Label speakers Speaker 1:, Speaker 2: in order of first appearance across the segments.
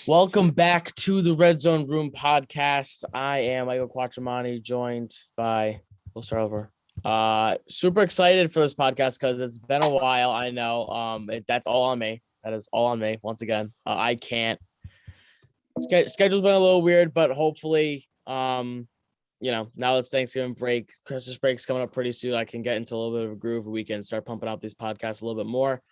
Speaker 1: Welcome back to the Red Zone Room podcast. I am Michael Quattromani, joined by, we'll start over. Super excited for this podcast because it's been a while. I know. That's all on me. That is all on me. Once again, I can't. Schedule's been a little weird, but hopefully, now it's Thanksgiving break. Christmas break's coming up pretty soon. I can get into a little bit of a groove. We can start pumping out these podcasts a little bit more.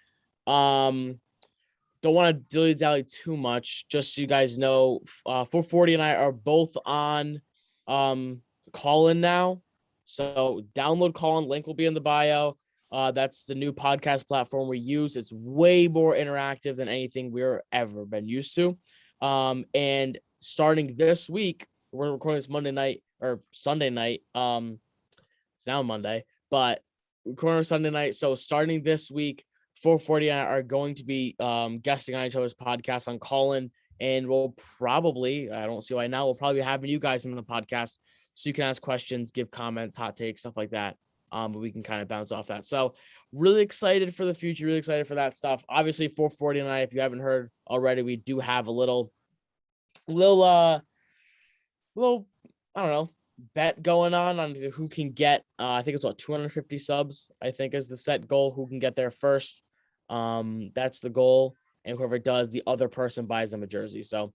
Speaker 1: Don't want to dilly-dally too much. Just so you guys know, 440 and I are both on Call-In now. So download Call-In. Link will be in the bio. That's the new podcast platform we use. It's way more interactive than anything we've ever been used to. And starting this week, we're recording this Monday night or Sunday night. It's now Monday, but recording Sunday night. So starting this week, 440 are going to be guesting on each other's podcast on Call-In, and we'll probably, I don't see why now, we'll probably be having you guys in the podcast so you can ask questions, give comments, hot takes, stuff like that. But we can kind of bounce off that. So really excited for the future, really excited for that stuff. Obviously 440 and I, if you haven't heard already, we do have a little, I don't know, bet going on who can get, I think it's 250 subs, I think is the set goal, who can get there first. That's the goal, and whoever does, the other person buys them a jersey. So,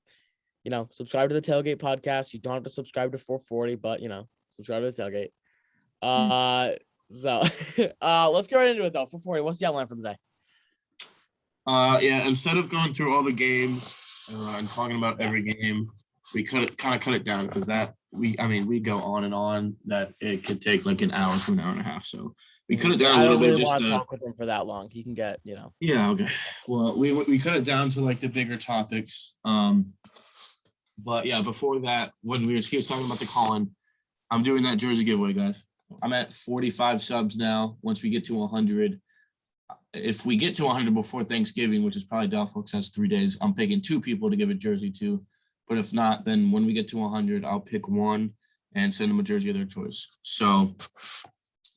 Speaker 1: subscribe to the Tailgate podcast. You don't have to subscribe to 440, but subscribe to the Tailgate. Let's get right into it though. 440, what's the outline for the day?
Speaker 2: Instead of going through all the games and talking about every game, we kind of cut it down because we go on and on that it could take like an hour to an hour and a half. So we cut it down a little bit.
Speaker 1: I don't really want to talk with him for that long. He can get,
Speaker 2: Yeah. Okay. Well, we cut it down to like the bigger topics. But yeah, before that, when we were talking about the Call-In, I'm doing that jersey giveaway, guys. I'm at 45 subs now. Once we get to 100, if we get to 100 before Thanksgiving, which is probably doubtful because that's 3 days, I'm picking 2 people to give a jersey to. But if not, then when we get to 100, I'll pick one and send them a jersey of their choice. So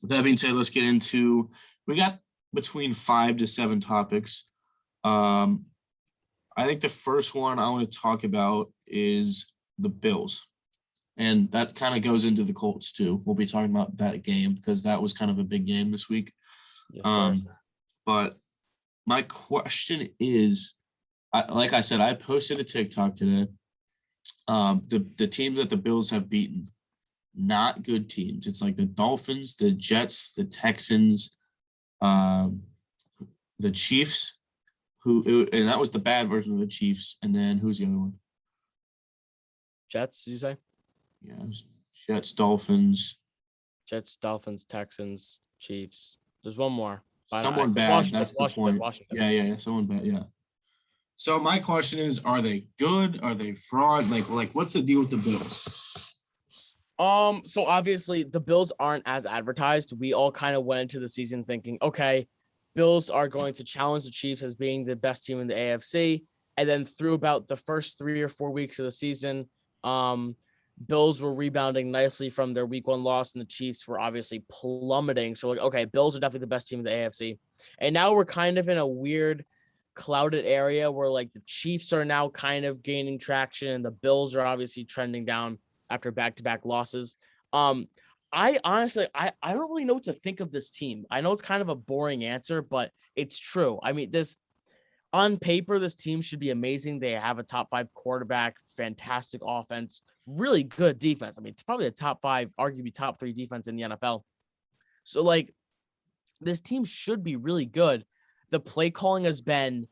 Speaker 2: with that being said, let's get into, we got between 5 to 7 topics. I think the first one I want to talk about is the Bills. And that kind of goes into the Colts too. We'll be talking about that game because that was kind of a big game this week. Yes, but my question is, like I said, I posted a TikTok today. The teams that the Bills have beaten, not good teams. It's like the Dolphins, the Jets, the Texans, the Chiefs, and that was the bad version of the Chiefs. And then who's the other one?
Speaker 1: Jets, did you say?
Speaker 2: Yeah, Jets, Dolphins,
Speaker 1: Texans, Chiefs. There's one more.
Speaker 2: Someone bad. That's the point. Washington. Yeah. Someone bad. Yeah. So my question is, are they good? Are they fraud? Like what's the deal with the Bills?
Speaker 1: So obviously the Bills aren't as advertised. We all kind of went into the season thinking, okay, Bills are going to challenge the Chiefs as being the best team in the AFC. And then through about the first 3 or 4 weeks of the season, Bills were rebounding nicely from their week 1 loss, and the Chiefs were obviously plummeting. So like, okay, Bills are definitely the best team in the AFC. And now we're kind of in a weird clouded area where like the Chiefs are now kind of gaining traction and the Bills are obviously trending down after back-to-back losses. I honestly don't really know what to think of this team. I know it's kind of a boring answer, but it's true. I mean, on paper, this team should be amazing. They have a top 5 quarterback, fantastic offense, really good defense. I mean, it's probably a top 5, arguably top 3 defense in the NFL. So like this team should be really good. The play calling has been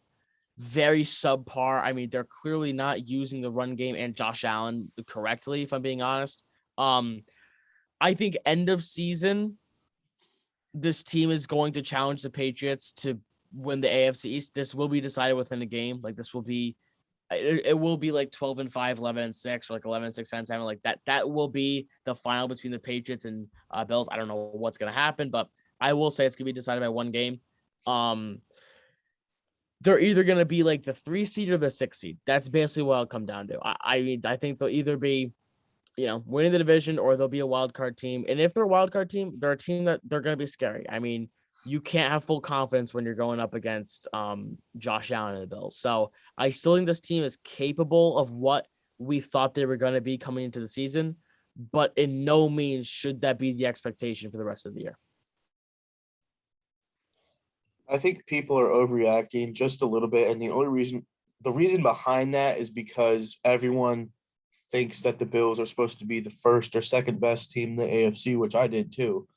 Speaker 1: very subpar. I mean, they're clearly not using the run game and Josh Allen correctly, if I'm being honest. I think end of season, this team is going to challenge the Patriots to win the AFC East. This will be decided within a game. Like this will be, it will be like 12-5, 11-6, or like 11-6, 10-7, like that. That will be the final between the Patriots and Bills. I don't know what's going to happen, but I will say it's going to be decided by one game. They're either going to be like the 3 seed or the 6 seed. That's basically what it'll come down to. I mean, I think they'll either be, winning the division or they'll be a wild card team. And if they're a wild card team, they're a team that they're going to be scary. I mean, you can't have full confidence when you're going up against Josh Allen and the Bills. So I still think this team is capable of what we thought they were going to be coming into the season, but in no means should that be the expectation for the rest of the year.
Speaker 3: I think people are overreacting just a little bit, and the reason behind that is because everyone thinks that the Bills are supposed to be the first or second best team in the AFC, which I did too.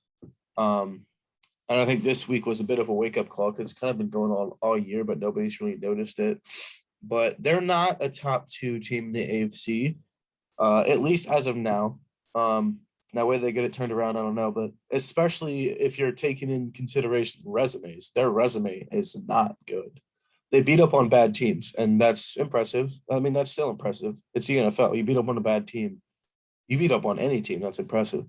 Speaker 3: And I think this week was a bit of a wake up call because it's kind of been going on all year, but nobody's really noticed it. But they're not a top 2 team in the AFC, at least as of now. Now, whether they get it turned around, I don't know. But especially if you're taking in consideration resumes, their resume is not good. They beat up on bad teams, and that's impressive. I mean, that's still impressive. It's the NFL. You beat up on a bad team. You beat up on any team. That's impressive.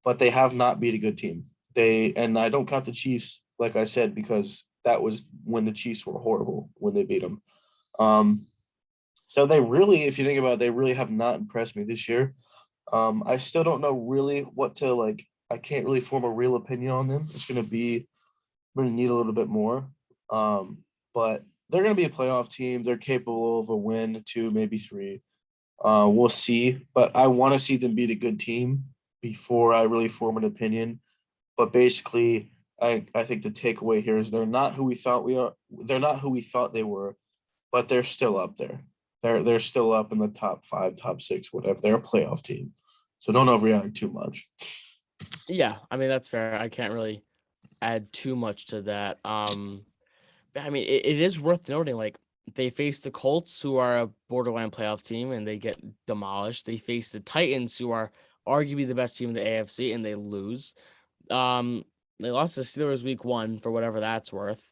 Speaker 3: But they have not beat a good team. And I don't count the Chiefs, like I said, because that was when the Chiefs were horrible when they beat them. So they really, if you think about it, they really have not impressed me this year. I still don't know really what to like. I can't really form a real opinion on them. I'm going to need a little bit more. But they're going to be a playoff team. They're capable of a win, 2, maybe 3. We'll see. But I want to see them beat a good team before I really form an opinion. But basically, I think the takeaway here is they're not who we thought we are. They're not who we thought they were, but they're still up there. They're still up in the top 5, top 6, whatever. They're a playoff team. So don't overreact too much.
Speaker 1: Yeah, I mean, that's fair. I can't really add too much to that. I mean, it is worth noting, like, they face the Colts, who are a borderline playoff team, and they get demolished. They face the Titans, who are arguably the best team in the AFC, and they lose. They lost to Steelers week 1 for whatever that's worth.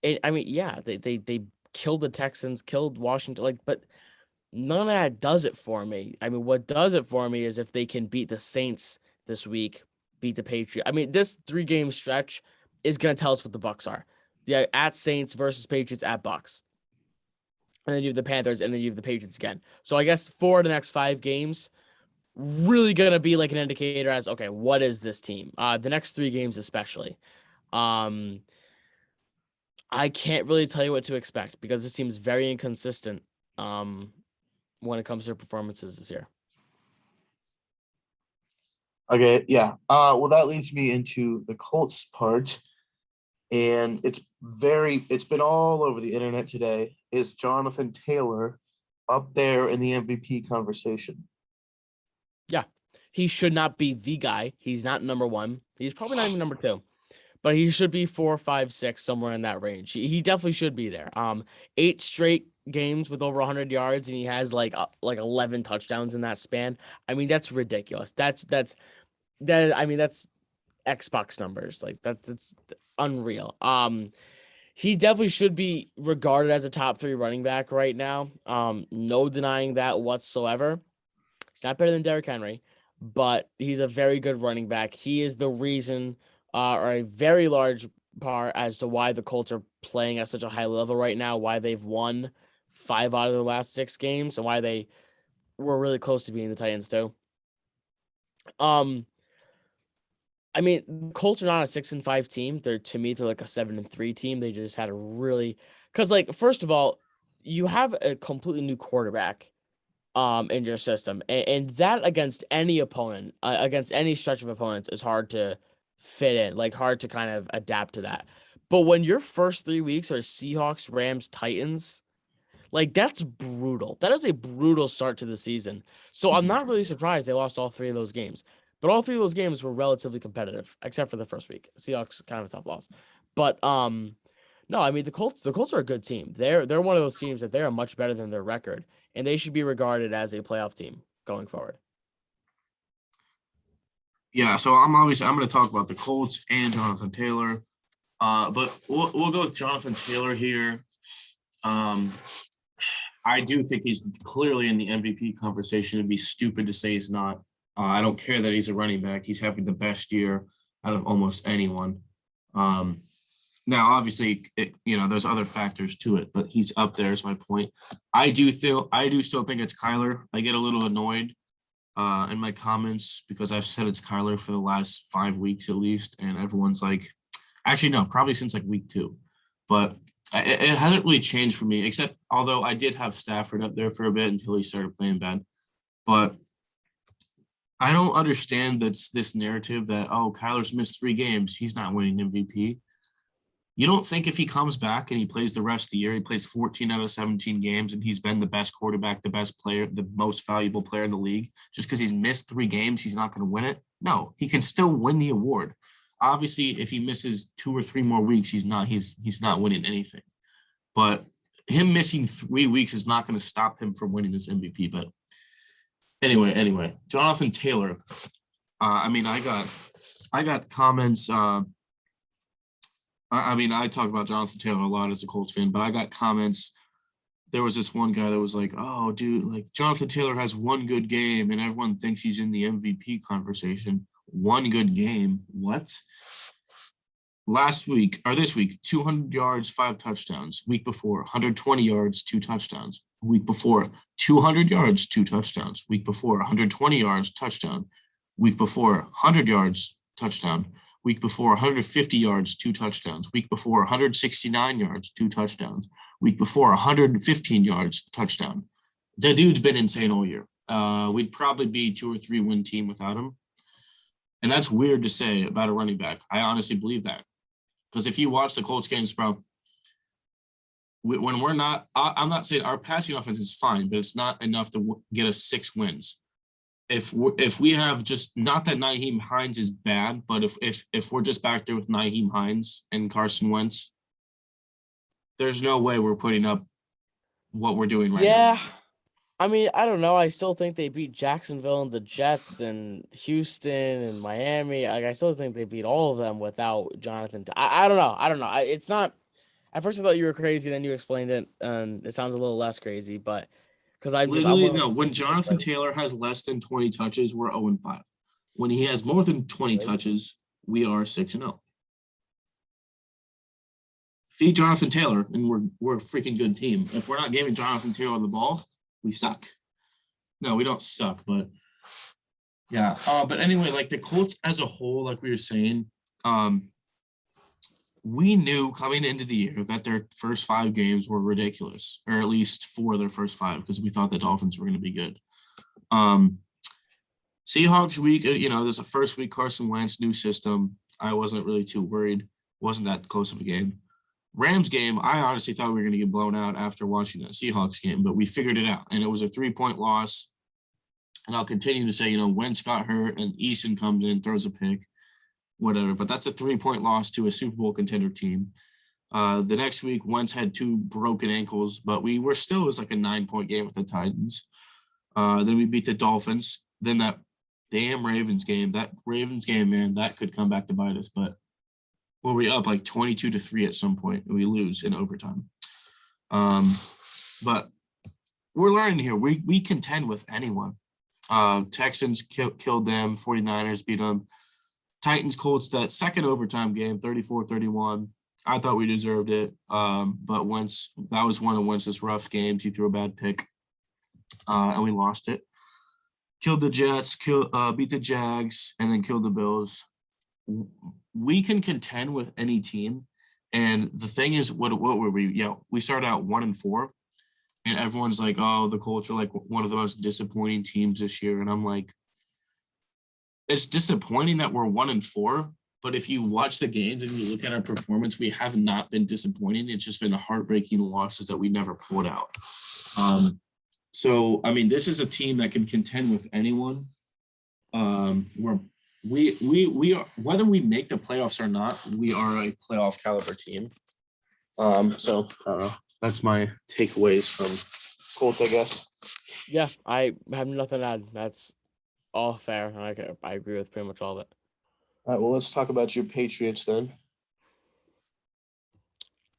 Speaker 1: I mean, yeah, they killed the Texans, killed Washington, like, but none of that does it for me. I mean, what does it for me is if they can beat the Saints this week, beat the Patriots. I mean, this 3-game stretch is gonna tell us what the Bucks are. Yeah, at Saints versus Patriots at Bucks. And then you have the Panthers, and then you have the Patriots again. So I guess 4 of the next 5 games really gonna be like an indicator as, okay, what is this team? The next 3 games especially. I can't really tell you what to expect because this team is very inconsistent when it comes to their performances this year.
Speaker 3: Okay, yeah. Well, that leads me into the Colts part. And it's been all over the internet today. Is Jonathan Taylor up there in the MVP conversation?
Speaker 1: Yeah, he should not be the guy. He's not number 1. He's probably not even number 2, but he should be 4, 5, 6, somewhere in that range. He definitely should be there. 8 straight games with over 100 yards, and he has like 11 touchdowns in that span. I mean, that's ridiculous. That's I mean, that's Xbox numbers. Like that's unreal. He definitely should be regarded as a top 3 running back right now. No denying that whatsoever. He's not better than Derrick Henry, but he's a very good running back. He is the reason, or a very large part, as to why the Colts are playing at such a high level right now, why they've won 5 out of the last 6 games, and why they were really close to being the Titans too. I mean, Colts are not a 6-5 team. They're like a 7-3 team. They just had a really, because, like, first of all, you have a completely new quarterback in your system, and that against any opponent, against any stretch of opponents, is hard to fit in, like hard to kind of adapt to that. But when your first 3 weeks are Seahawks, Rams, Titans, like, that's brutal. That is a brutal start to the season. So I'm not really surprised they lost all 3 of those games. But all 3 of those games were relatively competitive, except for the first week. Seahawks kind of a tough loss. But no, I mean, the Colts are a good team. They're one of those teams that they are much better than their record, and they should be regarded as a playoff team going forward.
Speaker 2: Yeah, so I'm going to talk about the Colts and Jonathan Taylor, but we'll go with Jonathan Taylor here. I do think he's clearly in the MVP conversation. It'd be stupid to say he's not. I don't care that he's a running back. He's having the best year out of almost anyone. Now, obviously, there's other factors to it, but he's up there is my point. I do still think it's Kyler. I get a little annoyed in my comments because I've said it's Kyler for the last 5 weeks at least, and everyone's like, Actually, no, probably since like week 2. But it hasn't really changed for me, except although I did have Stafford up there for a bit until he started playing bad. But I don't understand this narrative that, oh, Kyler's missed 3 games, he's not winning MVP. You don't think if he comes back and he plays the rest of the year, he plays 14 out of 17 games, and he's been the best quarterback, the best player, the most valuable player in the league, just because he's missed 3 games, he's not going to win it? No, he can still win the award. Obviously, if he misses 2 or 3 more weeks, he's not winning anything. But him missing 3 weeks is not going to stop him from winning this MVP. But anyway, Jonathan Taylor. I got comments. I talk about Jonathan Taylor a lot as a Colts fan, but I got comments. There was this one guy that was like, oh, dude, like Jonathan Taylor has one good game and everyone thinks he's in the MVP conversation. One good game? What? This week, 200 yards, 5 touchdowns. Week before, 120 yards, 2 touchdowns. Week before, 200 yards, 2 touchdowns. Week before, 120 yards, touchdown. Week before, 100 yards, touchdown. Week before, 150 yards, 2 touchdowns. Week before, 169 yards, 2 touchdowns. Week before, 115 yards, touchdown. The dude's been insane all year. We'd probably be 2 or 3 win team without him. And that's weird to say about a running back. I honestly believe that. Because if you watch the Colts games, bro, when we're not, I'm not saying our passing offense is fine, but it's not enough to get us 6 wins. If we have just, not that Nyheim Hines is bad, but if we're just back there with Nyheim Hines and Carson Wentz, there's no way we're putting up what we're doing right now.
Speaker 1: Yeah. I mean, I don't know. I still think they beat Jacksonville and the Jets and Houston and Miami. Like, I still think they beat all of them without Jonathan. I don't know. It's not. At first, I thought you were crazy. Then you explained it, and it sounds a little less crazy. But because I'm
Speaker 2: no. When Jonathan Taylor has less than 20 touches, we're 0-5. When he has more than 20 touches, we are 6-0. Feed Jonathan Taylor, and we're a freaking good team. If we're not giving Jonathan Taylor the ball, we suck. No, we don't suck, but yeah. But anyway, like the Colts as a whole, like we were saying, we knew coming into the year that their first 5 games were ridiculous, or at least 4 of their first 5, because we thought the Dolphins were going to be good. Seahawks week, there's a first week Carson Wentz, new system. I wasn't really too worried. Wasn't that close of a game. Rams game, I honestly thought we were going to get blown out after watching that Seahawks game, but we figured it out, and it was a 3-point loss. And I'll continue to say, Wentz got hurt, and Eason comes in, throws a pick, whatever. But that's a 3-point loss to a Super Bowl contender team. The next week, Wentz had 2 broken ankles, but it was like a 9-point game with the Titans. Then we beat the Dolphins. Then that damn Ravens game, man, that could come back to bite us, but we up like 22-3 at some point, and we lose in overtime. But we're learning here. We contend with anyone. Texans killed them. 49ers beat them. Titans, Colts, that second overtime game, 34-31. I thought we deserved it. But that was one of Wentz's rough games. He threw a bad pick, and we lost it. Killed the Jets, beat the Jags, and then killed the Bills. We can contend with any team, and the thing is, what were we? Yeah, we started out 1-4, and everyone's like, "Oh, the Colts are like one of the most disappointing teams this year," and I'm like, it's disappointing that we're 1-4. But if you watch the games and you look at our performance, we have not been disappointing. It's just been heartbreaking losses that we never pulled out. So I mean, this is a team that can contend with anyone. We are, whether we make the playoffs or not, we are a playoff caliber team. So I don't know. That's my takeaways from Colts, I guess.
Speaker 1: Yeah, I have nothing to add. That's all fair. I agree with pretty much all of it.
Speaker 3: All right, well, let's talk about your Patriots then.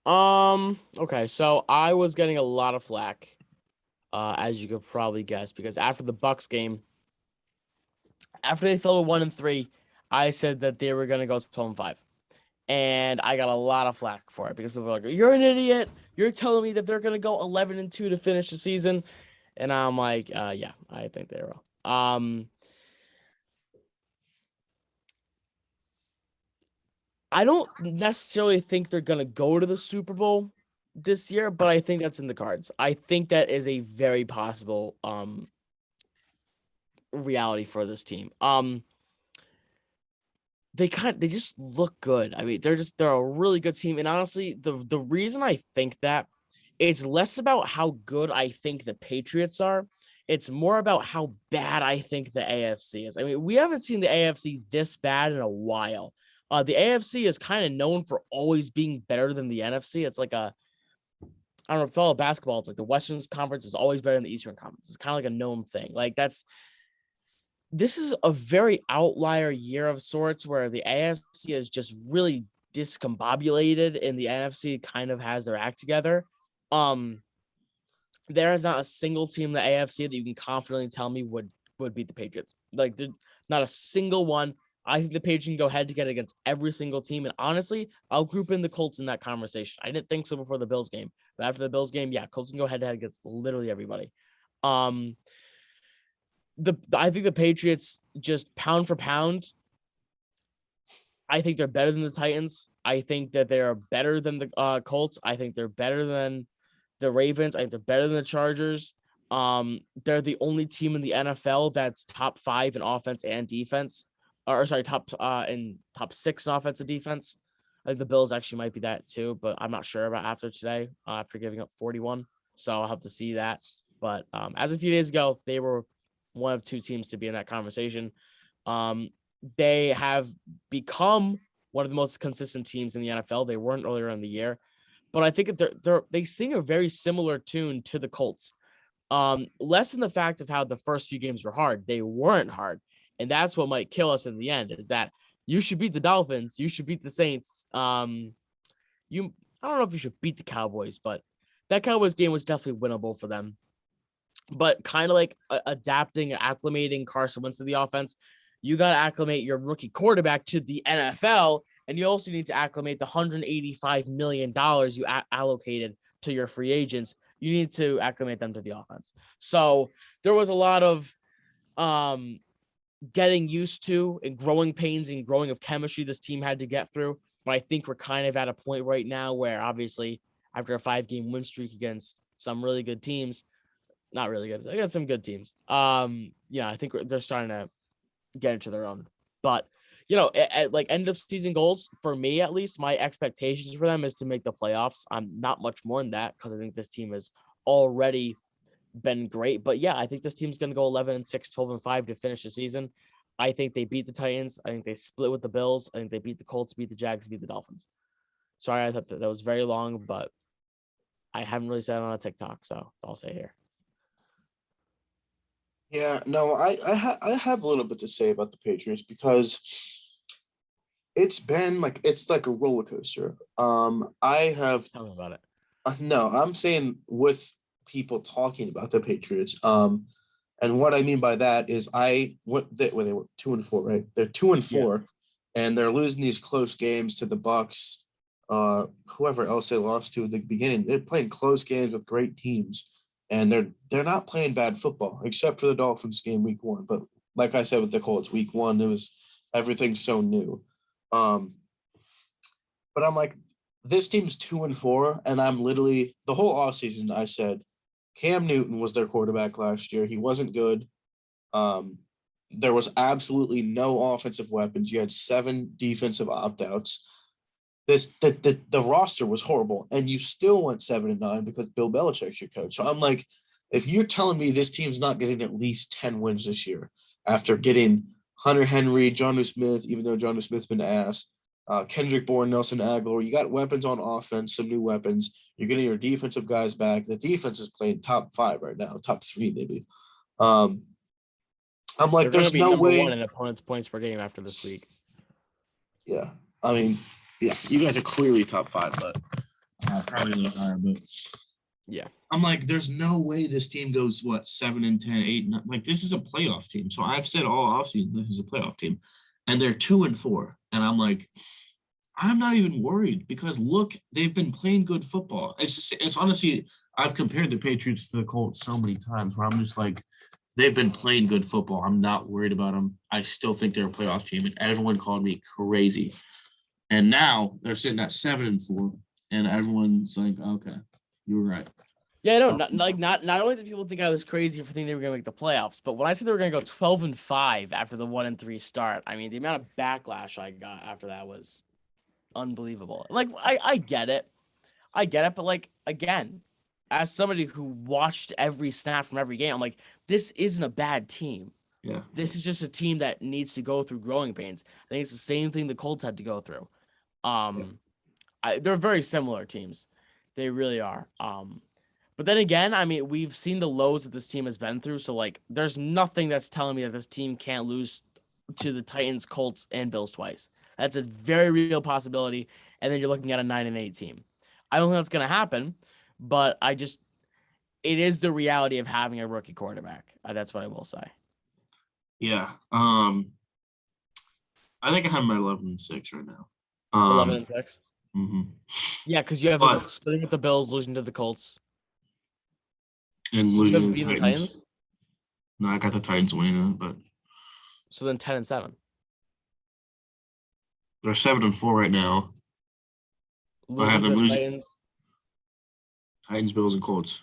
Speaker 1: Okay, so I was getting a lot of flack, as you could probably guess, because after the Bucks game, after they fell to 1-3, I said that they were gonna go 12-5. And I got a lot of flack for it because people were like, "You're an idiot. You're telling me that they're gonna go 11-2 to finish the season." And I'm like, yeah, I think they will. I don't necessarily think they're gonna go to the Super Bowl this year, but I think that's in the cards. I think that is a very possible reality for this team. They just look good. I mean, they're a really good team. And honestly, the reason I think that it's less about how good I think the Patriots are. It's more about how bad I think the AFC is. I mean, we haven't seen the AFC this bad in a while. The AFC is kind of known for always being better than the NFC. It's like I don't know, fellow basketball. It's like the Western Conference is always better than the Eastern Conference. It's kind of like a known thing. Like this is a very outlier year of sorts where the AFC is just really discombobulated and the NFC kind of has their act together. There is not a single team in the AFC that you can confidently tell me would beat the Patriots. Like, there's not a single one. I think the Patriots can go head to head against every single team. And honestly, I'll group in the Colts in that conversation. I didn't think so before the Bills game, but after the Bills game, yeah, Colts can go head to head against literally everybody. I think the Patriots, just pound for pound, I think they're better than the Titans. I think that they are better than the Colts. I think they're better than the Ravens. I think they're better than the Chargers. They're the only team in the NFL that's top 5 in offense and defense. Top 6 in offense and defense. I think the Bills actually might be that too, but I'm not sure about after today, after giving up 41. So I'll have to see that. But as a few days ago, they were one of 2 teams to be in that conversation. They have become one of the most consistent teams in the NFL. They weren't earlier in the year, but I think that they sing a very similar tune to the Colts. Less in the fact of how the first few games were hard. They weren't hard. And that's what might kill us in the end, is that you should beat the Dolphins. You should beat the Saints. I don't know if you should beat the Cowboys, but that Cowboys game was definitely winnable for them. But kind of like adapting and acclimating Carson Wentz to the offense, you got to acclimate your rookie quarterback to the NFL, and you also need to acclimate the $185 million you allocated to your free agents. You need to acclimate them to the offense. So there was a lot of getting used to and growing pains and growing of chemistry this team had to get through. But I think we're kind of at a point right now where obviously after a 5-game win streak against some really good teams, not really good, I got some good teams. I think they're starting to get into their own. But at like end of season goals, for me at least, my expectations for them is to make the playoffs. I'm not much more than that because I think this team has already been great. But yeah, I think this team's going to go 11-6, 12-5 to finish the season. I think they beat the Titans. I think they split with the Bills. I think they beat the Colts, beat the Jags, beat the Dolphins. Sorry, I thought that was very long, but I haven't really said it on a TikTok, so I'll say here.
Speaker 3: Yeah, no, I have a little bit to say about the Patriots because it's like a roller coaster. I have
Speaker 1: Tell me about it.
Speaker 3: No, I'm saying with people talking about the Patriots. And what I mean by that is they were 2-4, right? They're 2-4, and they're losing these close games to the Bucs, whoever else they lost to at the beginning. They're playing close games with great teams, and they're not playing bad football, except for the Dolphins game week 1. But like I said with the Colts, week 1, it was everything's so new. But I'm like, this team's 2-4, and I'm literally the whole offseason I said Cam Newton was their quarterback last year. He wasn't good. There was absolutely no offensive weapons. You had 7 defensive opt-outs. The roster was horrible, and you still went 7-9 because Bill Belichick's your coach. So I'm like, if you're telling me this team's not getting at least 10 wins this year after getting Hunter Henry, Jonnu Smith, even though Jonnu Smith's been ass, Kendrick Bourne, Nelson Aguilar, you got weapons on offense, some new weapons. You're getting your defensive guys back. The defense is playing top 5 right now, top 3 maybe. I'm like, there's no way.
Speaker 1: One in opponents' points per game after this week.
Speaker 3: Yeah, I mean, yeah, you guys are clearly top 5, but probably a little higher. But
Speaker 1: yeah,
Speaker 3: I'm like, there's no way this team goes 7-10, 8-9. Like, this is a playoff team. So I've said all offseason this is a playoff team, and they're 2-4, and I'm like, I'm not even worried because look, they've been playing good football. It's honestly, I've compared the Patriots to the Colts so many times where I'm just like, they've been playing good football. I'm not worried about them. I still think they're a playoff team, and everyone called me crazy
Speaker 2: And now they're sitting at 7-4, and everyone's like, okay, you were right.
Speaker 1: Yeah, no, not only did people think I was crazy for thinking they were gonna make the playoffs, but when I said they were gonna go 12-5 after the 1-3 start, I mean the amount of backlash I got after that was unbelievable. Like I get it, but like again, as somebody who watched every snap from every game, I'm like, this isn't a bad team.
Speaker 2: Yeah.
Speaker 1: This is just a team that needs to go through growing pains. I think it's the same thing the Colts had to go through. They're very similar teams. They really are. But then again, I mean, we've seen the lows that this team has been through. So like, there's nothing that's telling me that this team can't lose to the Titans, Colts, and Bills twice. That's a very real possibility. And then you're looking at a 9-8 team. I don't think that's gonna happen, but it is the reality of having a rookie quarterback. That's what I will say.
Speaker 2: Yeah. I think I have my 11-6 right now.
Speaker 1: 11-6.
Speaker 2: Mm-hmm.
Speaker 1: Yeah, because you have splitting with the Bills, losing to the Colts,
Speaker 2: and
Speaker 1: so
Speaker 2: losing
Speaker 1: the
Speaker 2: to the Titans. No, I got the Titans winning it, but
Speaker 1: so then 10-7.
Speaker 2: They're 7-4 right now. I have them losing. Titans, Bills, and Colts.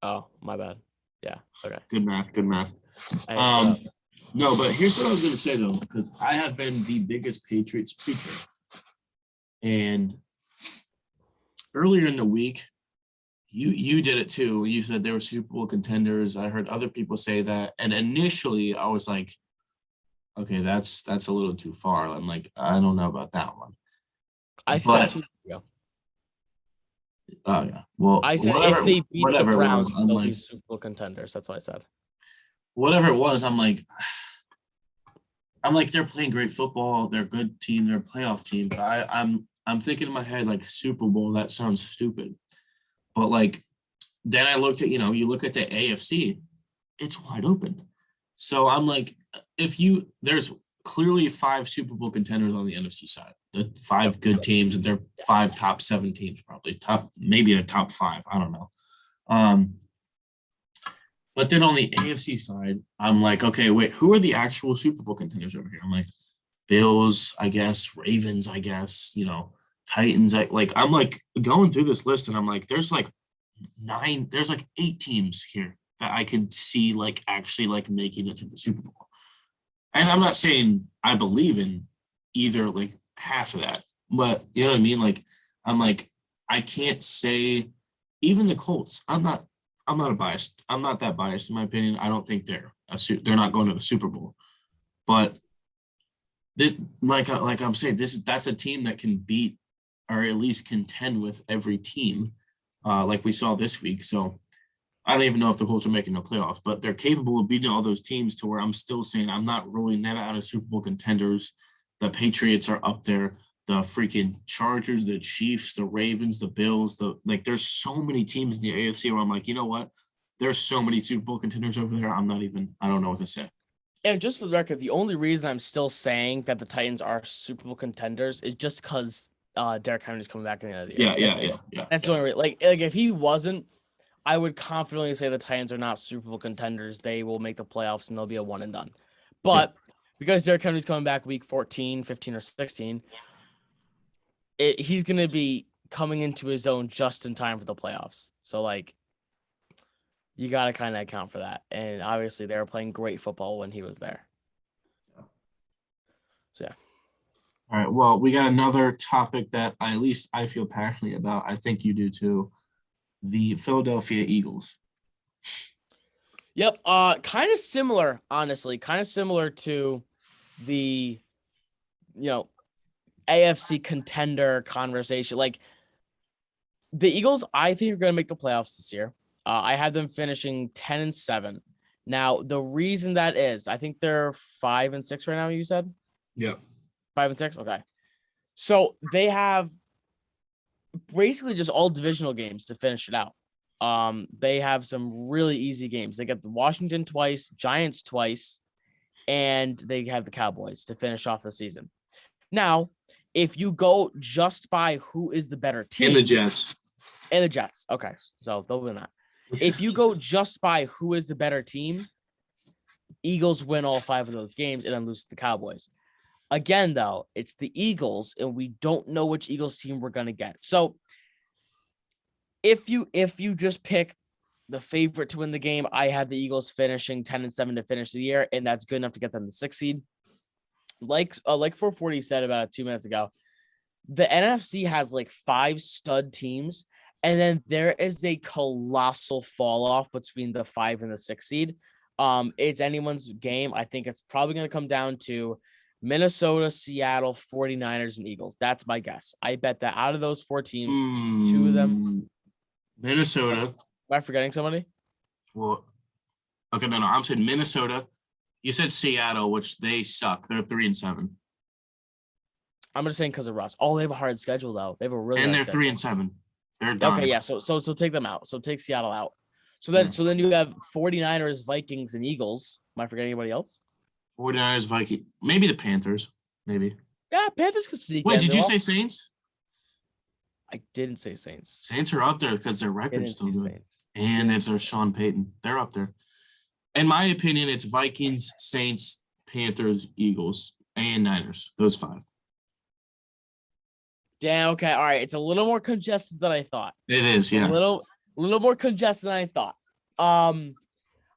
Speaker 1: Oh, my bad. Yeah. Okay.
Speaker 2: Good math. No, but here's what I was going to say though, because I have been the biggest Patriots preacher, and earlier in the week, you did it too. You said they were Super Bowl contenders. I heard other people say that, and initially I was like, okay, that's a little too far. I'm like, I don't know about that one.
Speaker 1: I said that 2 weeks ago.
Speaker 2: Oh yeah. Well,
Speaker 1: I said if they beat the Browns, they'll be Super Bowl contenders. That's what I said.
Speaker 2: Whatever it was, I'm like, they're playing great football. They're a good team. They're a playoff team. But I'm thinking in my head like Super Bowl. That sounds stupid. But like, then I looked at you look at the AFC, it's wide open. So I'm like, there's clearly 5 Super Bowl contenders on the NFC side. The 5 good teams, and they're 5 top 7 teams, probably maybe a top 5. I don't know. But then on the AFC side, I'm like, okay, wait, who are the actual Super Bowl contenders over here? I'm like, Bills, I guess, Ravens, I guess, Titans. I'm like going through this list, and I'm like, there's like 8 teams here that I could see like actually like making it to the Super Bowl. And I'm not saying I believe in either like half of that, but you know what I mean? Like, I'm like, I can't say even the Colts. I'm not biased. I'm not that biased in my opinion. I don't think they're not going to the Super Bowl, but this, like I'm saying, that's a team that can beat or at least contend with every team, like we saw this week. So I don't even know if the Colts are making the playoffs, but they're capable of beating all those teams to where I'm still saying I'm not ruling them out of Super Bowl contenders. The Patriots are up there. The freaking Chargers, the Chiefs, the Ravens, the Bills, there's so many teams in the AFC where I'm like, you know what? There's so many Super Bowl contenders over there. I don't know what to say.
Speaker 1: And just for the record, the only reason I'm still saying that the Titans are Super Bowl contenders is just because Derrick Henry's coming back in the end of the year.
Speaker 2: Yeah.
Speaker 1: That's the only reason. Like if he wasn't, I would confidently say the Titans are not Super Bowl contenders. They will make the playoffs and they'll be a one and done. But because Derrick Henry's coming back week 14, 15, or 16, he's going to be coming into his own just in time for the playoffs. So, like, you got to kind of account for that. And obviously, they were playing great football when he was there. So, yeah.
Speaker 2: All right. Well, we got another topic that at least I feel passionately about. I think you do too. The Philadelphia Eagles.
Speaker 1: Yep. Kind of similar, honestly. Kind of similar to the, AFC contender conversation. Like, the Eagles, I think, are going to make the playoffs this year. I have them finishing 10-7. Now, the reason that is, I think they're 5-6 right now, you said?
Speaker 2: Yeah.
Speaker 1: 5-6? Okay. So they have basically just all divisional games to finish it out. They have some really easy games. They get the Washington twice, Giants twice, and they have the Cowboys to finish off the season. Now, if you go just by who is the better team.
Speaker 2: And the Jets.
Speaker 1: Okay. So they'll win that. If you go just by who is the better team, Eagles win all 5 of those games and then lose to the Cowboys. Again, though, it's the Eagles, and we don't know which Eagles team we're gonna get. So if you just pick the favorite to win the game, I have the Eagles finishing 10-7 to finish the year, and that's good enough to get them the 6th seed. Like 440 said about 2 minutes ago, the NFC has like 5 stud teams, and then there is a colossal fall off between the 5 and the 6 seed. It's anyone's game. I think it's probably going to come down to Minnesota, Seattle, 49ers, and Eagles. That's my guess. I bet that out of those 4 teams, 2 of them.
Speaker 2: Minnesota.
Speaker 1: Am I forgetting somebody?
Speaker 2: Well, okay, no, I'm saying Minnesota. You said Seattle, which they suck. They're 3-7.
Speaker 1: I'm just saying because of Russ. Oh, they have a hard schedule though. They have a really
Speaker 2: and
Speaker 1: hard
Speaker 2: they're
Speaker 1: schedule.
Speaker 2: 3-7. They're done.
Speaker 1: Okay, yeah. So take them out. So take Seattle out. So then you have 49ers, Vikings, and Eagles. Am I forgetting anybody else?
Speaker 2: 49ers, Vikings, maybe the Panthers, maybe.
Speaker 1: Yeah, Panthers could sneak
Speaker 2: Wait,
Speaker 1: in.
Speaker 2: did you say Saints?
Speaker 1: I didn't say Saints.
Speaker 2: Saints are up there because their record's still good.
Speaker 1: Saints.
Speaker 2: And it's our Sean Payton. They're up there. In my opinion, it's Vikings, Saints, Panthers, Eagles, and Niners. Those 5.
Speaker 1: Damn, okay. All right. It's a little more congested than I thought.
Speaker 2: It is, yeah.
Speaker 1: A little more congested than I thought.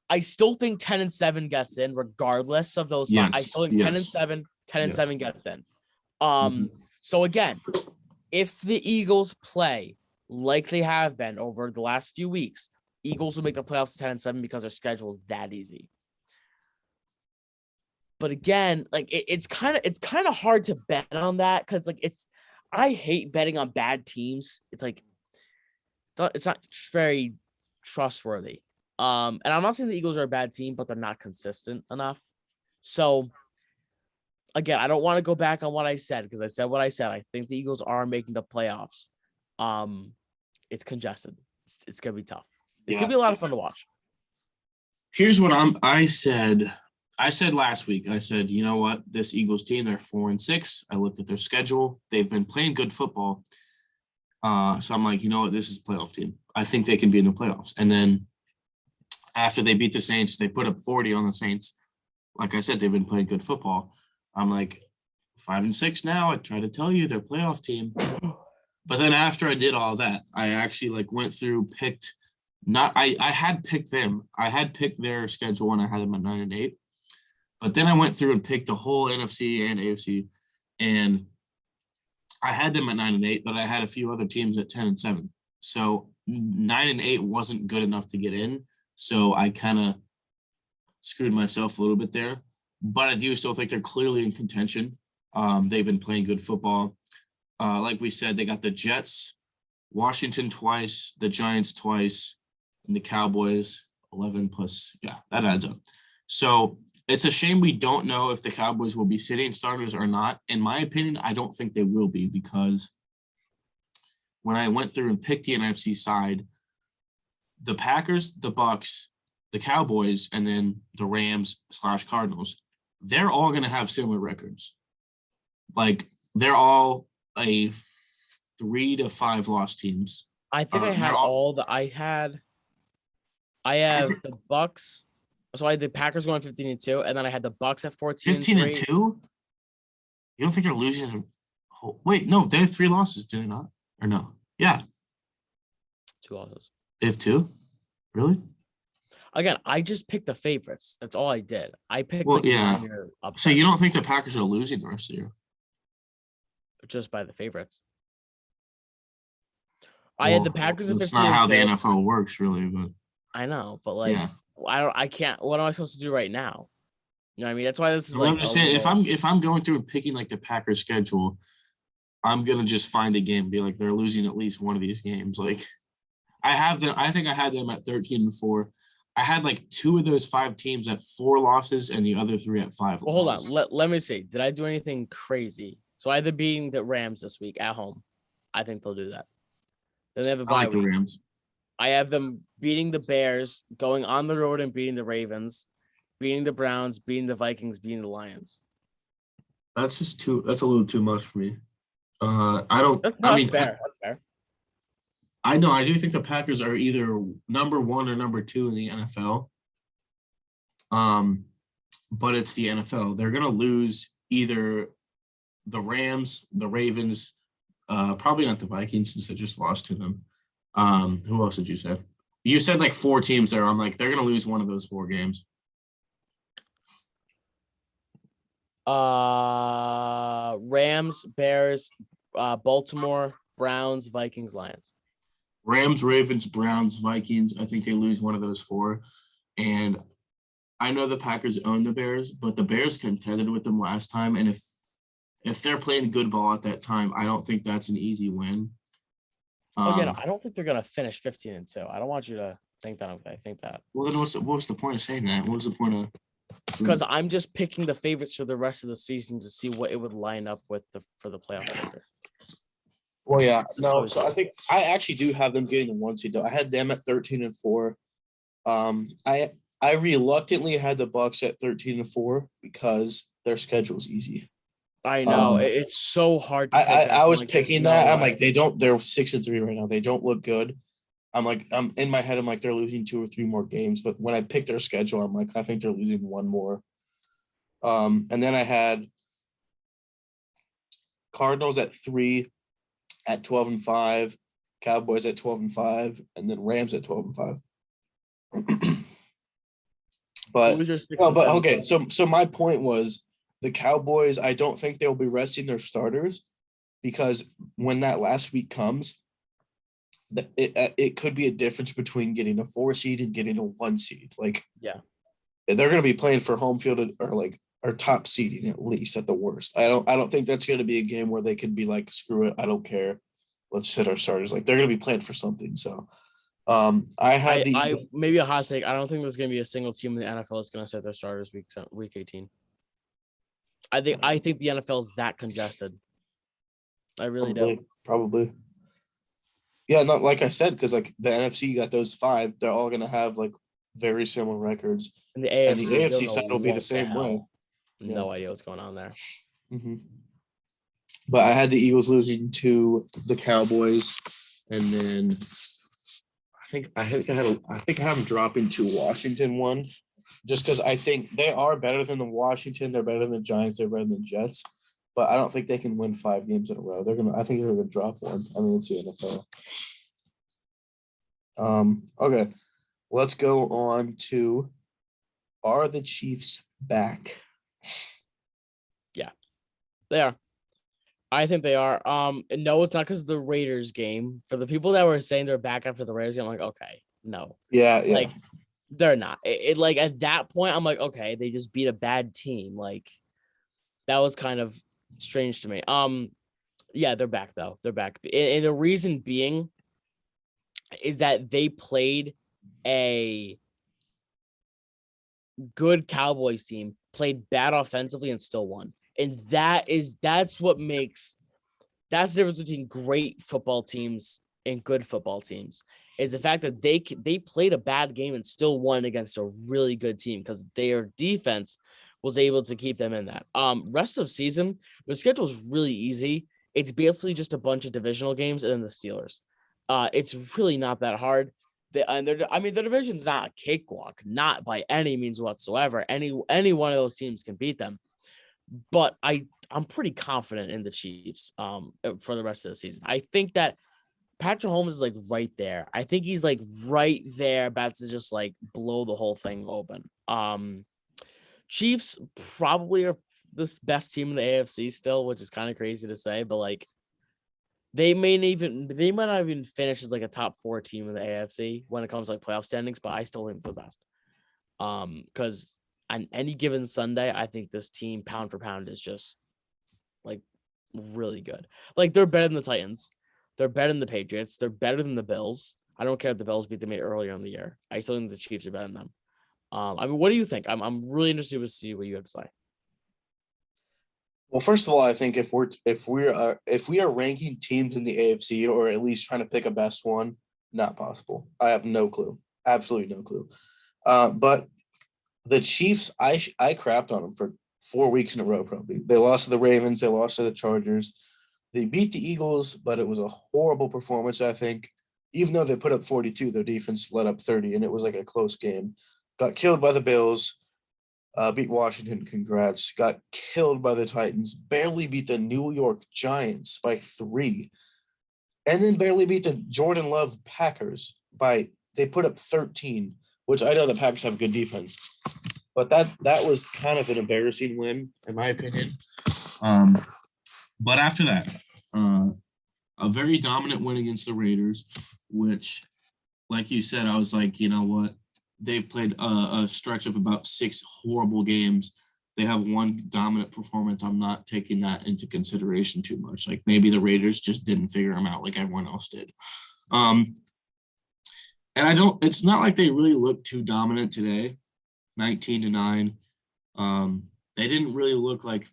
Speaker 1: I still think 10-7 gets in, regardless of those 5.
Speaker 2: Yes,
Speaker 1: I still think 10-7, 10-7 gets in. So again, if the Eagles play like they have been over the last few weeks, Eagles will make the playoffs 10-7 because their schedule is that easy. But again, like it's kind of hard to bet on that because like I hate betting on bad teams. It's like it's not very trustworthy. And I'm not saying the Eagles are a bad team, but they're not consistent enough. So again, I don't want to go back on what I said because I said what I said. I think the Eagles are making the playoffs. It's congested. It's gonna be tough. It's gonna be a lot of fun to watch.
Speaker 2: Here's what I said last week. I said, you know what? This Eagles team, they're 4-6. I looked at their schedule. They've been playing good football. So I'm like, you know what? This is a playoff team. I think they can be in the playoffs. And then after they beat the Saints, they put up 40 on the Saints. Like I said, they've been playing good football. I'm like, 5-6 now. I try to tell you they're a playoff team. But then after I did all that, I actually like went through, I had picked them. I had picked their schedule and I had them at 9-8. But then I went through and picked the whole NFC and AFC, and I had them at 9-8, but I had a few other teams at 10-7. So 9-8 wasn't good enough to get in. So I kind of screwed myself a little bit there. But I do still think they're clearly in contention. They've been playing good football. Like we said, they got the Jets, Washington twice, the Giants twice, and the Cowboys 11 plus. Yeah, that adds up. So it's a shame we don't know if the Cowboys will be sitting starters or not. In my opinion, I don't think they will be because when I went through and picked the NFC side, the Packers, the Bucks, the Cowboys, and then the Rams/Cardinals, they're all going to have similar records. Like they're all a 3 to 5 loss teams.
Speaker 1: I think I had I have the Bucks. So I had the Packers going 15-2, and then I had the Bucks at 14-3.
Speaker 2: 15-2? You don't think they're losing? Wait, no, they have 3 losses, do they not? Or no? Yeah.
Speaker 1: 2 losses.
Speaker 2: They have 2? Really?
Speaker 1: Again, I just picked the favorites. That's all I did. I picked.
Speaker 2: Well, yeah. So you don't think the Packers are losing the rest of the year?
Speaker 1: Just by the favorites. I had the Packers at 15-2.
Speaker 2: That's not how the NFL works, really. But
Speaker 1: I know, but like. Yeah. I can't. What am I supposed to do right now? You know what I mean? That's why this is like.
Speaker 2: I'm just saying, if I'm going through and picking like the Packers schedule, I'm gonna just find a game and be like, they're losing at least one of these games. Like, I think I had them at 13-4. I had like 2 of those 5 teams at 4 losses and the other 3 at 5
Speaker 1: well,
Speaker 2: losses.
Speaker 1: Hold on. Let me see. Did I do anything crazy? So either beating the Rams this week at home. I think they'll do that. Then they have a bye week.
Speaker 2: The Rams.
Speaker 1: I have them beating the Bears, going on the road and beating the Ravens, beating the Browns, beating the Vikings, beating the Lions.
Speaker 2: That's a little too much for me. That's
Speaker 1: fair. That's fair.
Speaker 2: I know. I do think the Packers are either number 1 or number 2 in the NFL. But it's the NFL. They're gonna lose either the Rams, the Ravens, probably not the Vikings since they just lost to them. Who else did you say? You said like 4 teams there. I'm like, they're going to lose one of those 4 games.
Speaker 1: Rams, Bears, Baltimore, Browns, Vikings, Lions.
Speaker 2: Rams, Ravens, Browns, Vikings. I think they lose one of those 4. And I know the Packers own the Bears, but the Bears contended with them last time. And if they're playing good ball at that time, I don't think that's an easy win.
Speaker 1: No, I don't think they're gonna finish 15-2. I don't want you to think that. I think that.
Speaker 2: Well, then what's the point of saying that? What was the point of?
Speaker 1: Because I'm just picking the favorites for the rest of the season to see what it would line up with for the playoff picture.
Speaker 3: Well, yeah, no. So I think I actually do have them getting the 1 seed though. I had them at 13-4. I reluctantly had the Bucks at 13-4 because their schedule's easy.
Speaker 1: I know it's so hard to pick.
Speaker 3: I was picking that. I'm like, they're 6-3 right now. They don't look good. I'm in my head, I'm like, they're losing 2 or 3 more games. But when I picked their schedule, I'm like, I think they're losing 1 more. And then I had Cardinals at 3 at 12-5, Cowboys at 12-5, and then Rams at 12-5. But okay. So my point was the Cowboys, I don't think they'll be resting their starters because when that last week comes, it could be a difference between getting a 4 seed and getting a 1 seed. Like,
Speaker 1: yeah,
Speaker 3: they're going to be playing for home field or top seeding at least at the worst. I don't think that's going to be a game where they can be like, screw it, I don't care, let's hit our starters. Like, they're going to be playing for something. So I
Speaker 1: maybe a hot take. I don't think there's going to be a single team in the NFL that's going to set their starters week 18. I think the NFL is that congested. I really do.
Speaker 3: Probably. Yeah, not like I said, because like the NFC got those 5, they're all gonna have like very similar records.
Speaker 1: And the AFC
Speaker 3: side will be the same way.
Speaker 1: No idea what's going on there.
Speaker 3: Mm-hmm. But I had the Eagles losing to the Cowboys, and then I think I have them dropping to Washington 1. Just because I think they are better than the Washington, they're better than the Giants, they're better than the Jets, but I don't think they can win 5 games in a row. I think they're gonna drop 1. I mean, it's the NFL. Okay, let's go on to, are the Chiefs back?
Speaker 1: Yeah, they are. I think they are. No, it's not because of the Raiders game. For the people that were saying they're back after the Raiders game, I'm like, okay, no.
Speaker 3: Yeah.
Speaker 1: Like, they're not. It like at that point, I'm like, okay, they just beat a bad team. Like, that was kind of strange to me. Yeah, they're back though. They're back, and the reason being is that they played a good Cowboys team, played bad offensively, and still won. And that's what makes that's the difference between great football teams and good football teams. Is the fact that they played a bad game and still won against a really good team because their defense was able to keep them in that. Rest of season, the schedule is really easy. It's basically just a bunch of divisional games and then the Steelers. It's really not that hard. The division's not a cakewalk, not by any means whatsoever. Any one of those teams can beat them. But I'm pretty confident in the Chiefs for the rest of the season. I think that Patrick Mahomes is like right there. I think he's like right there about to just like blow the whole thing open. Chiefs probably are the best team in the AFC still, which is kind of crazy to say, but like they might not even finish as like a top 4 team in the AFC when it comes to like playoff standings, but I still think they're the best. Because on any given Sunday, I think this team pound for pound is just like really good. Like they're better than the Titans. They're better than the Patriots. They're better than the Bills. I don't care if the Bills beat them earlier in the year. I still think the Chiefs are better than them. I mean, what do you think? I'm really interested to see what you have to say.
Speaker 3: Well, first of all, I think if we are ranking teams in the AFC or at least trying to pick a best one, not possible. I have no clue. Absolutely no clue. But the Chiefs, I crapped on them for 4 weeks in a row. Probably they lost to the Ravens. They lost to the Chargers. They beat the Eagles, but it was a horrible performance, I think. Even though they put up 42, their defense let up 30, and it was like a close game. Got killed by the Bills. Beat Washington, congrats. Got killed by the Titans. Barely beat the New York Giants by 3. And then barely beat the Jordan Love Packers they put up 13, which I know the Packers have good defense. But that was kind of an embarrassing win, in my opinion.
Speaker 2: But after that, a very dominant win against the Raiders, which, like you said, I was like, you know what? They've played a stretch of about 6 horrible games. They have one dominant performance. I'm not taking that into consideration too much. Like maybe the Raiders just didn't figure them out like everyone else did. And it's not like they really look too dominant today, 19-9. They didn't really look like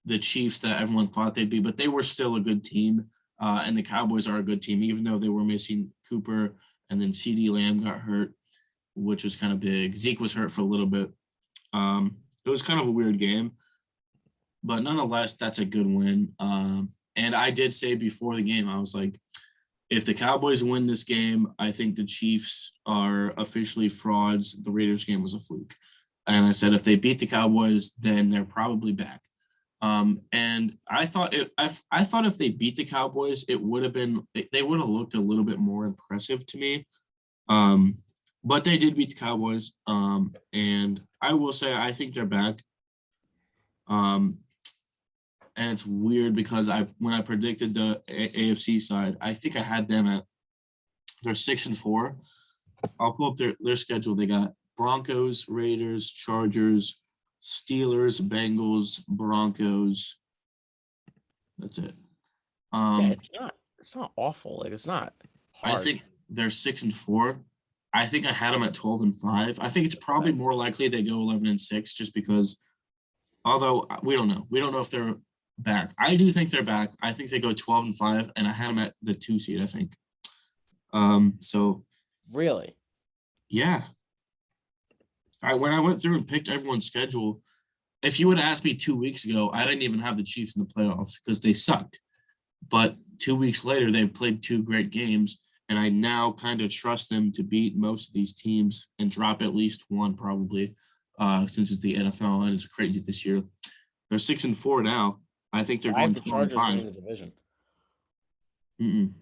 Speaker 2: the Chiefs that everyone thought they'd be, but they were still a good team. And the Cowboys are a good team, even though they were missing Cooper and then CeeDee Lamb got hurt, which was kind of big. Zeke was hurt for a little bit. It was kind of a weird game, but nonetheless, that's a good win. And I did say before the game, I was like, if the Cowboys win this game, I think the Chiefs are officially frauds. The Raiders game was a fluke. And I said, if they beat the Cowboys, then they're probably back. And I thought if they beat the Cowboys, they would have looked a little bit more impressive to me. But they did beat the Cowboys. And I will say, I think they're back. And it's weird because when I predicted the AFC side, I think I had them they're 6-4. I'll pull up their schedule. They got Broncos, Raiders, Chargers, Steelers, Bengals, Broncos. That's it.
Speaker 1: Yeah, it's not awful. Like it's not hard.
Speaker 2: I think they're 6-4. I think I had them at 12-5. I think it's probably more likely they go 11-6 just because, although we don't know. We don't know if they're back. I do think they're back. I think they go 12-5, and I had them at the 2 seed, I think. So
Speaker 1: really,
Speaker 2: yeah. When I went through and picked everyone's schedule, if you would have asked me 2 weeks ago, I didn't even have the Chiefs in the playoffs because they sucked. But 2 weeks later, they've played 2 great games, and I now kind of trust them to beat most of these teams and drop at least one probably, since it's the NFL and it's crazy this year. They're 6-4 now. I think they're
Speaker 1: I have
Speaker 2: going
Speaker 1: the Chargers
Speaker 2: 12-5.
Speaker 1: winning the division.
Speaker 2: Mm-mm.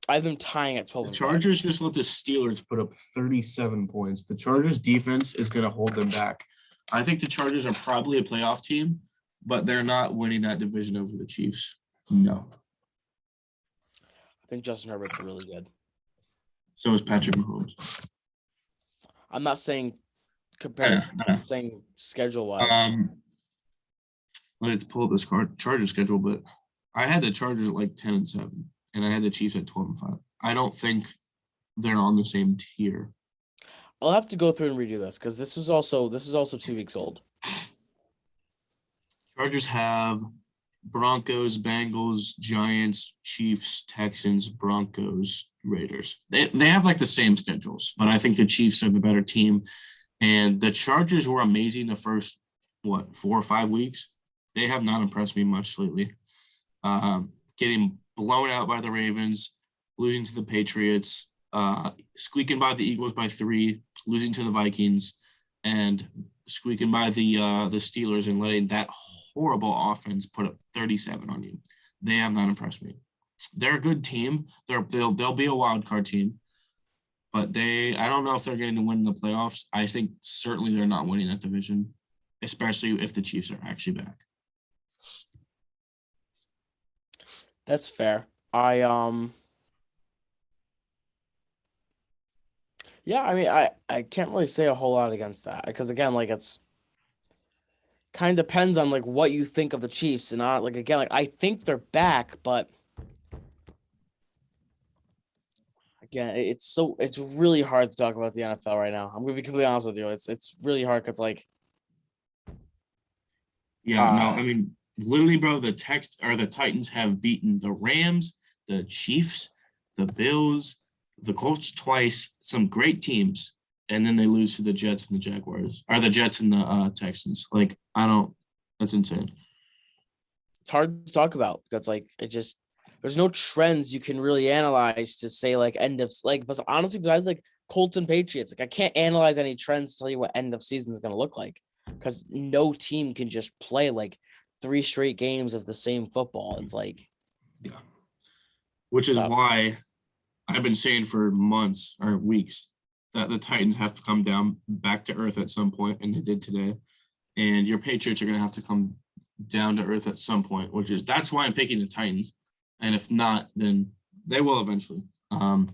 Speaker 1: I have them tying at 12.
Speaker 2: The Chargers just let the Steelers put up 37 points. The Chargers defense is going to hold them back. I think the Chargers are probably a playoff team, but they're not winning that division over the Chiefs. No.
Speaker 1: I think Justin Herbert's really good.
Speaker 2: So is Patrick Mahomes.
Speaker 1: I'm not saying compared. I'm saying schedule wise.
Speaker 2: Let's pull up this Chargers schedule, but I had the Chargers at like 10-7, and I had the Chiefs at 12-5. I don't think they're on the same tier.
Speaker 1: I'll have to go through and redo this because this is also 2 weeks old.
Speaker 2: Chargers have Broncos, Bengals, Giants, Chiefs, Texans, Broncos, Raiders. They have like the same schedules, but I think the Chiefs are the better team. And the Chargers were amazing the first, 4 or 5 weeks. They have not impressed me much lately. Getting blown out by the Ravens, losing to the Patriots, squeaking by the Eagles by 3, losing to the Vikings, and squeaking by the Steelers and letting that horrible offense put up 37 on you. They have not impressed me. They're a good team. They'll be a wild card team, but I don't know if they're going to win the playoffs. I think certainly they're not winning that division, especially if the Chiefs are actually back.
Speaker 1: That's fair. Yeah, I mean, I can't really say a whole lot against that because again, like it's kind of depends on like what you think of the Chiefs and not like again, like I think they're back, but again, it's really hard to talk about the NFL right now. I'm gonna be completely honest with you. It's really hard because like
Speaker 2: I mean, literally, bro, the Titans have beaten the Rams, the Chiefs, the Bills, the Colts twice, some great teams, and then they lose to the Jets and the Jaguars, or the Jets and the Texans. Like, that's insane.
Speaker 1: it's hard to talk about because like there's no trends you can really analyze to say like end of like. But honestly, besides like Colts and Patriots, like I can't analyze any trends to tell you what end of season is going to look like because no team can just play like 3 straight games of the same football. It's like,
Speaker 2: Yeah. Which is
Speaker 1: tough.
Speaker 2: why I've been saying for months or weeks that the Titans have to come down back to earth at some point, and they did today. And your Patriots are going to have to come down to earth at some point, that's why I'm picking the Titans. And if not, then they will eventually. But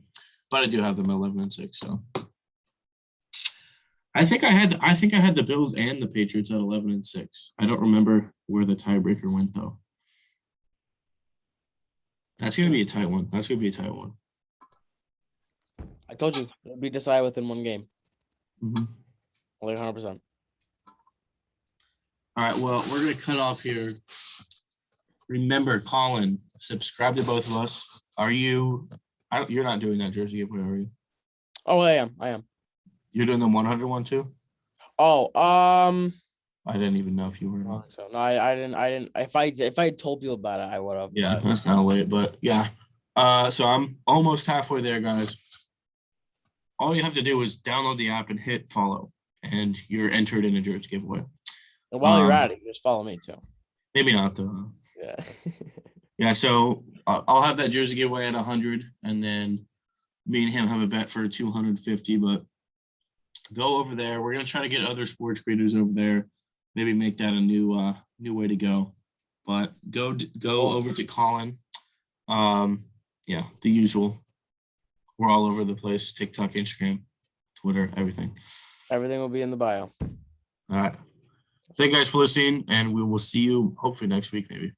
Speaker 2: I do have them 11-6. So I think I had the Bills and the Patriots at 11-6. I don't remember where the tiebreaker went though. That's going to be a tight one.
Speaker 1: I told you it'll be decided within one game.
Speaker 2: Mm-hmm.
Speaker 1: Like 100%.
Speaker 2: All right, well, we're going to cut off here. Remember, Colin, subscribe to both of us. You're not doing that jersey giveaway, are you?
Speaker 1: Oh, I am.
Speaker 2: You're doing the 100 one too?
Speaker 1: Oh,
Speaker 2: I didn't even know if you were.
Speaker 1: I don't think so. No, I didn't. If I had told people about it, I would have.
Speaker 2: Yeah, that's kind of late, but yeah. So I'm almost halfway there, guys. All you have to do is download the app and hit follow, and you're entered in a jersey giveaway.
Speaker 1: And while you're at it, just follow me too.
Speaker 2: Maybe not though.
Speaker 1: Yeah.
Speaker 2: Yeah, so I'll have that jersey giveaway at 100, and then me and him have a bet for 250. But go over there. We're gonna try to get other sports creators over there. Maybe make that a new way to go. But go over to Colin. Yeah, the usual. We're all over the place: TikTok, Instagram, Twitter, everything.
Speaker 1: Everything will be in the bio.
Speaker 2: All right. Thank you guys for listening, and we will see you hopefully next week, maybe.